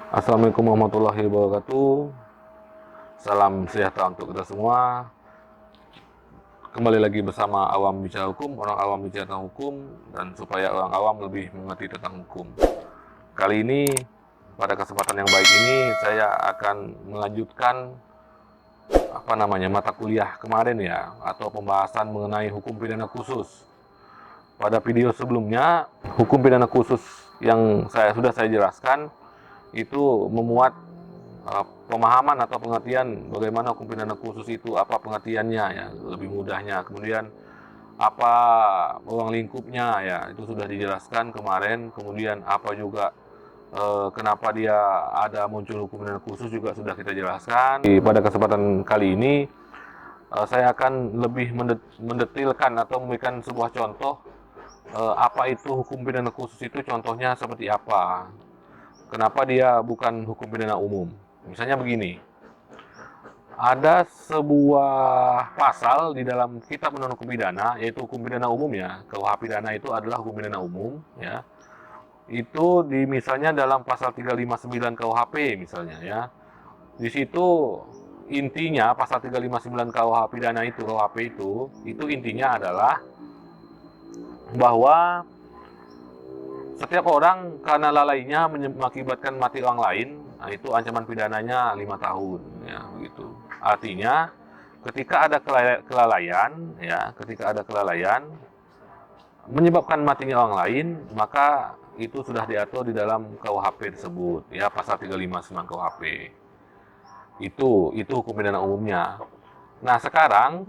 Assalamualaikum warahmatullahi wabarakatuh. Salam sejahtera untuk kita semua. Kembali lagi bersama Awam Bicara Hukum, orang awam bicara tentang hukum, dan supaya orang awam lebih mengerti tentang hukum. Kali ini, pada kesempatan yang baik ini, saya akan melanjutkan mata kuliah kemarin ya, atau pembahasan mengenai hukum pidana khusus. Pada video sebelumnya, hukum pidana khusus yang sudah saya jelaskan itu memuat pemahaman atau pengertian bagaimana hukum pidana khusus itu, apa pengertiannya ya, lebih mudahnya. Kemudian apa ruang lingkupnya ya, itu sudah dijelaskan kemarin. Kemudian apa juga kenapa dia ada muncul hukum pidana khusus juga sudah kita jelaskan. Pada kesempatan kali ini saya akan lebih mendetilkan atau memberikan sebuah contoh apa itu hukum pidana khusus itu, contohnya seperti apa. Kenapa dia bukan hukum pidana umum? Misalnya begini, ada sebuah pasal di dalam Kitab Undang-Undang Hukum Pidana, yaitu hukum pidana umum ya. KUH pidana itu adalah hukum pidana umum ya. Itu misalnya dalam pasal 359 KUHP misalnya ya. Di situ intinya pasal 359 KUH pidana itu, KUHP itu intinya adalah bahwa setiap orang karena lalainya mengakibatkan mati orang lain, nah itu ancaman pidananya 5 tahun, ya begitu. Artinya, ketika ada kelalaian menyebabkan matinya orang lain, maka itu sudah diatur di dalam KUHP tersebut, ya pasal 359 KUHP. Itu hukum pidana umumnya. Nah sekarang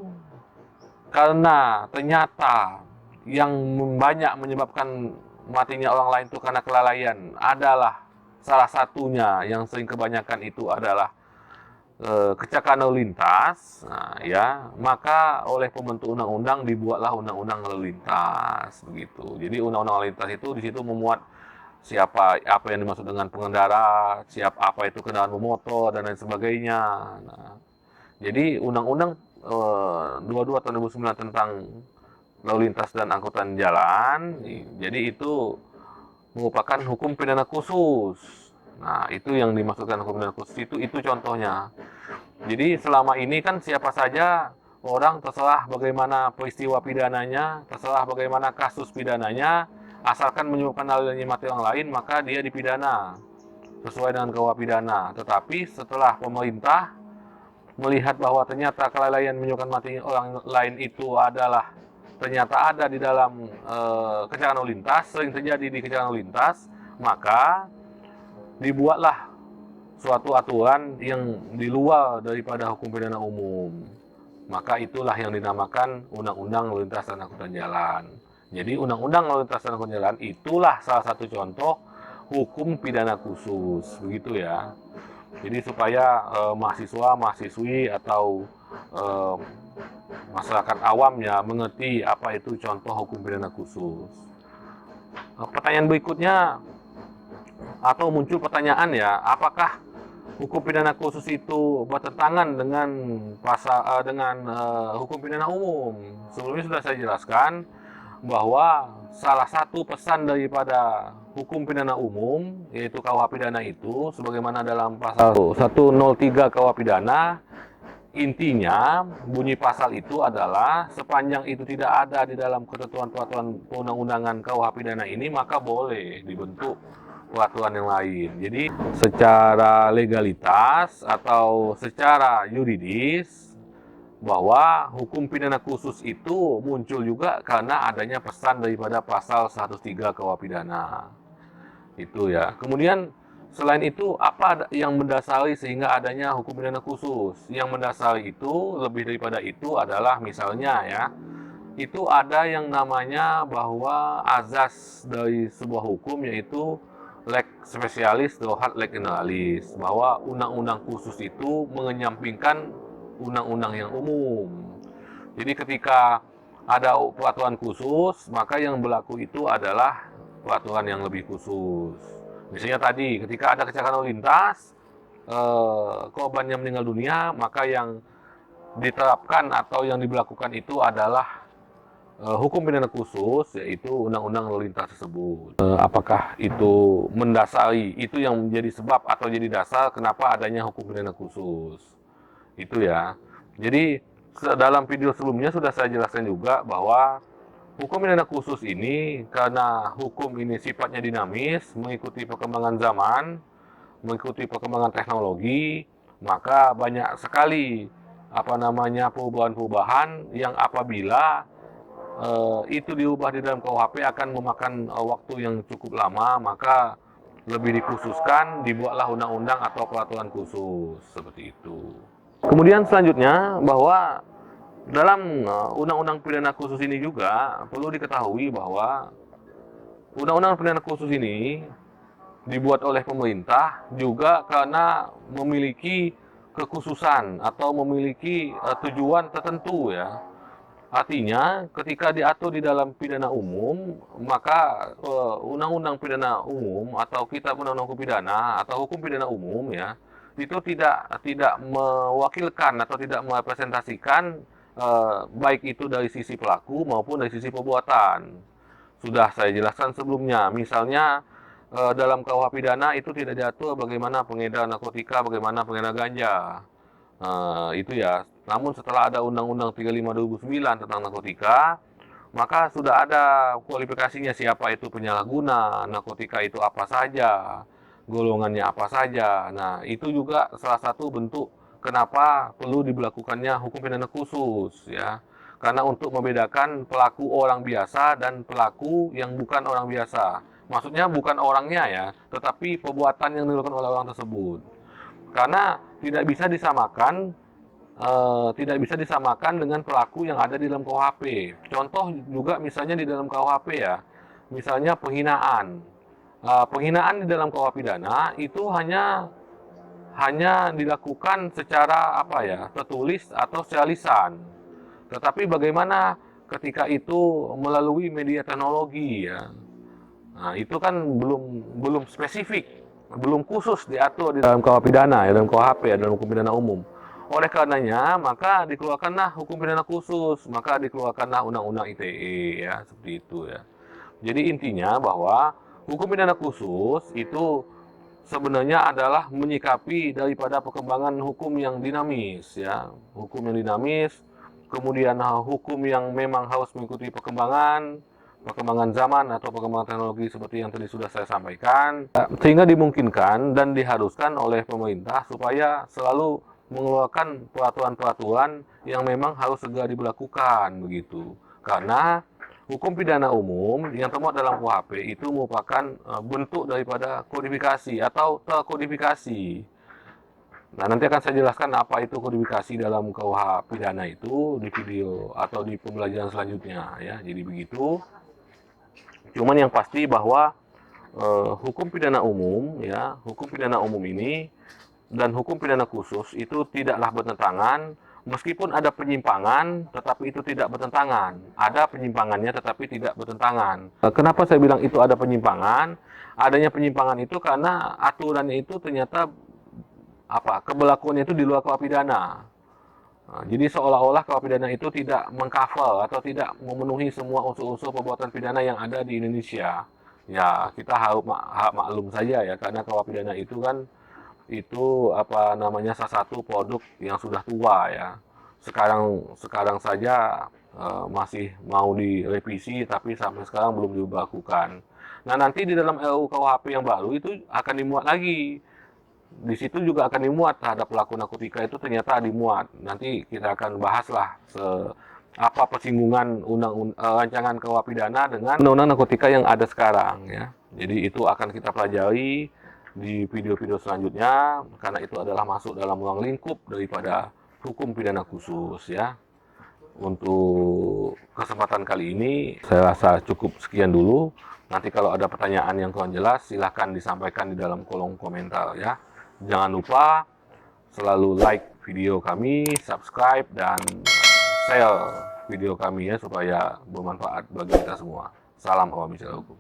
karena ternyata yang banyak menyebabkan matinya orang lain itu karena kelalaian adalah salah satunya, yang sering kebanyakan itu adalah kecelakaan lalu lintas. Nah, ya, maka oleh pembentuk undang-undang dibuatlah undang-undang lalu lintas begitu. Jadi undang-undang lalu lintas itu di situ memuat apa yang dimaksud dengan pengendara, apa itu kendaraan bermotor dan lain sebagainya. Nah, jadi undang-undang 22 tahun 2009 tentang lalu lintas dan angkutan jalan, jadi itu merupakan hukum pidana khusus. Nah, itu yang dimaksudkan hukum pidana khusus itu contohnya. Jadi selama ini kan siapa saja orang, terserah bagaimana peristiwa pidananya, terserah bagaimana kasus pidananya, asalkan menyebabkan lalainya mati orang lain, maka dia dipidana sesuai dengan KUH pidana. Tetapi setelah pemerintah melihat bahwa ternyata kelalaian menyebabkan mati orang lain itu ternyata ada di dalam kecelakaan lalu lintas, sering terjadi di kecelakaan lalu lintas, maka dibuatlah suatu aturan yang di luar daripada hukum pidana umum. Maka itulah yang dinamakan Undang-Undang Lalu Lintas dan Angkutan Jalan. Jadi Undang-Undang Lalu Lintas dan Angkutan Jalan itulah salah satu contoh hukum pidana khusus, begitu ya. Jadi supaya mahasiswa, mahasiswi atau masyarakat awamnya mengerti apa itu contoh hukum pidana khusus. Pertanyaan berikutnya, atau muncul pertanyaan ya, apakah hukum pidana khusus itu bertentangan dengan hukum pidana umum? Sebelumnya sudah saya jelaskan bahwa salah satu pesan daripada hukum pidana umum, yaitu KUH pidana itu, sebagaimana dalam pasal 103 KUH pidana, intinya bunyi pasal itu adalah sepanjang itu tidak ada di dalam ketentuan peraturan perundang-undangan KUH pidana ini, maka boleh dibentuk peraturan yang lain. Jadi secara legalitas atau secara yuridis, bahwa hukum pidana khusus itu muncul juga karena adanya pesan daripada pasal 103 KUH pidana. Itu ya. Kemudian selain itu, apa yang mendasari sehingga adanya hukum pidana khusus? Yang mendasari itu, lebih daripada itu adalah misalnya ya, itu ada yang namanya bahwa azas dari sebuah hukum, yaitu leg spesialis dohat leg generalis, bahwa undang-undang khusus itu mengenyampingkan undang-undang yang umum. Jadi ketika ada peraturan khusus, maka yang berlaku itu adalah peraturan yang lebih khusus. Misalnya tadi, ketika ada kecelakaan lalu lintas, korban yang meninggal dunia, maka yang diterapkan atau yang diberlakukan itu adalah hukum pidana khusus, yaitu undang-undang lalu lintas tersebut. Apakah itu mendasari, itu yang menjadi sebab atau jadi dasar kenapa adanya hukum pidana khusus. Itu ya. Jadi dalam video sebelumnya sudah saya jelaskan juga bahwa hukum pidana khusus ini karena hukum ini sifatnya dinamis, mengikuti perkembangan zaman, mengikuti perkembangan teknologi, maka banyak sekali perubahan-perubahan yang apabila itu diubah di dalam KUHP akan memakan waktu yang cukup lama, maka lebih dikhususkan, dibuatlah undang-undang atau peraturan khusus seperti itu. Kemudian selanjutnya bahwa dalam undang-undang pidana khusus ini juga perlu diketahui bahwa undang-undang pidana khusus ini dibuat oleh pemerintah juga karena memiliki kekhususan atau memiliki tujuan tertentu ya. Artinya, ketika diatur di dalam pidana umum, maka undang-undang pidana umum atau kitab undang-undang hukum pidana atau hukum pidana umum ya, itu tidak mewakilkan atau tidak merepresentasikan baik itu dari sisi pelaku maupun dari sisi perbuatan. Sudah saya jelaskan sebelumnya, misalnya dalam KUH pidana itu tidak diatur bagaimana pengedar narkotika, bagaimana pengedar ganja. Itu ya. Namun setelah ada Undang-Undang 35 2009 tentang narkotika, maka sudah ada kualifikasinya siapa itu penyalahguna, narkotika itu apa saja, golongannya apa saja. Nah, itu juga salah satu bentuk kenapa perlu diberlakukannya hukum pidana khusus ya. Karena untuk membedakan pelaku orang biasa dan pelaku yang bukan orang biasa. Maksudnya bukan orangnya ya, tetapi perbuatan yang dilakukan oleh orang tersebut. Karena tidak bisa disamakan dengan pelaku yang ada di dalam KUHP. Contoh juga misalnya di dalam KUHP ya, misalnya penghinaan. Penghinaan di dalam KUH pidana itu hanya dilakukan secara tertulis atau secara lisan. Tetapi bagaimana ketika itu melalui media teknologi ya? Nah, itu kan belum spesifik, belum khusus diatur di dalam KUH pidana ya, dalam KUHP ya, dalam hukum pidana umum. Oleh karenanya, maka dikeluarkanlah hukum pidana khusus, maka dikeluarkanlah undang-undang ITE ya, seperti itu ya. Jadi intinya bahwa hukum pidana khusus itu sebenarnya adalah menyikapi daripada perkembangan hukum yang dinamis ya, hukum yang dinamis, kemudian hukum yang memang harus mengikuti perkembangan zaman atau perkembangan teknologi seperti yang tadi sudah saya sampaikan, sehingga dimungkinkan dan diharuskan oleh pemerintah supaya selalu mengeluarkan peraturan-peraturan yang memang harus segera diberlakukan begitu. Karena hukum pidana umum yang termuat dalam KUHP itu merupakan bentuk daripada kodifikasi atau terkodifikasi. Nah, nanti akan saya jelaskan apa itu kodifikasi dalam KUH pidana itu di video atau di pembelajaran selanjutnya ya. Jadi begitu. Cuman yang pasti bahwa hukum pidana umum ya, hukum pidana umum ini dan hukum pidana khusus itu tidaklah bertentangan, meskipun ada penyimpangan, tetapi itu tidak bertentangan. Ada penyimpangannya, tetapi tidak bertentangan. Kenapa saya bilang itu ada penyimpangan? Adanya penyimpangan itu karena aturannya itu ternyata keberlakuannya itu di luar KUH pidana. Nah, jadi seolah-olah KUH pidana itu tidak mengcover atau tidak memenuhi semua unsur-unsur perbuatan pidana yang ada di Indonesia. Ya, kita harus maklum saja ya, karena KUH pidana itu kan salah satu produk yang sudah tua ya. Sekarang saja masih mau direvisi, tapi sampai sekarang belum diberlakukan. Nah, nanti di dalam RUU KUHP yang baru itu akan dimuat lagi. Di situ juga akan dimuat terhadap pelaku narkotika itu ternyata dimuat. Nanti kita akan bahaslah apa persinggungan rancangan KUH pidana dengan undang-undang narkotika yang ada sekarang ya. Jadi itu akan kita pelajari di video-video selanjutnya, karena itu adalah masuk dalam ruang lingkup daripada hukum pidana khusus ya. Untuk kesempatan kali ini saya rasa cukup sekian dulu. Nanti kalau ada pertanyaan yang kurang jelas silahkan disampaikan di dalam kolom komentar ya. Jangan lupa selalu like video kami, subscribe, dan share video kami ya, supaya bermanfaat bagi kita semua. Salam awam bicara hukum.